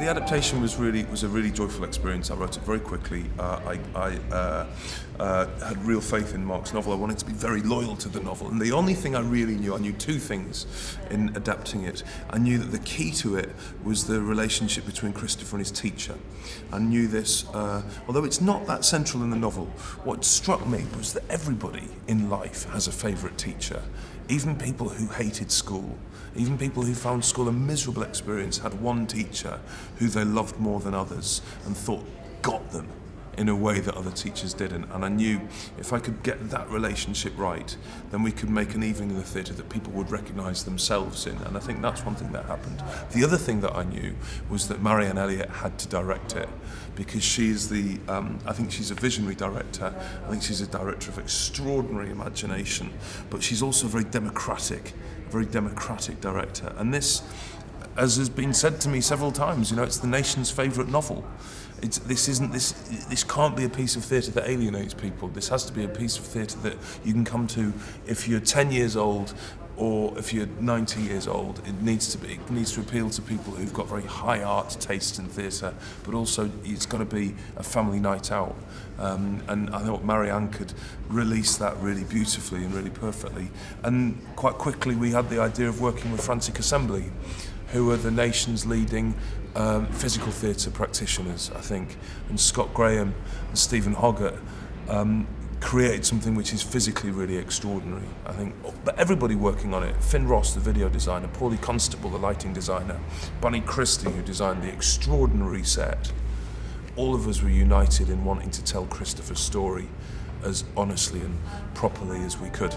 the adaptation was a really joyful experience. I wrote it very quickly. I had real faith in Mark's novel. I wanted to be very loyal to the novel, and the only thing I knew two things in adapting it. I knew that the key to it was the relationship between Christopher and his teacher. I knew this, although it's not that central in the novel. What struck me was that everybody in life has a favourite teacher. Even people who hated school, even people who found school a miserable experience, had one teacher who they loved more than others and thought got them in a way that other teachers didn't. And I knew if I could get that relationship right, then we could make an evening in the theatre that people would recognise themselves in. And I think that's one thing that happened. The other thing that I knew was that Marianne Elliott had to direct it, because she is I think she's a visionary director. I think she's a director of extraordinary imagination, but she's also a very democratic director. And this, as has been said to me several times, it's the nation's favourite novel. This can't be a piece of theatre that alienates people. This has to be a piece of theatre that you can come to if you're 10 years old or if you're 90 years old. It needs to appeal to people who've got very high art taste in theatre, but also it's got to be a family night out. And I thought Marianne could release that really beautifully and really perfectly. And quite quickly we had the idea of working with Frantic Assembly, who are the nation's leading physical theatre practitioners, I think. And Scott Graham and Stephen Hoggart created something which is physically really extraordinary, I think. But everybody working on it, Finn Ross, the video designer, Paulie Constable, the lighting designer, Bunny Christie, who designed the extraordinary set, all of us were united in wanting to tell Christopher's story as honestly and properly as we could.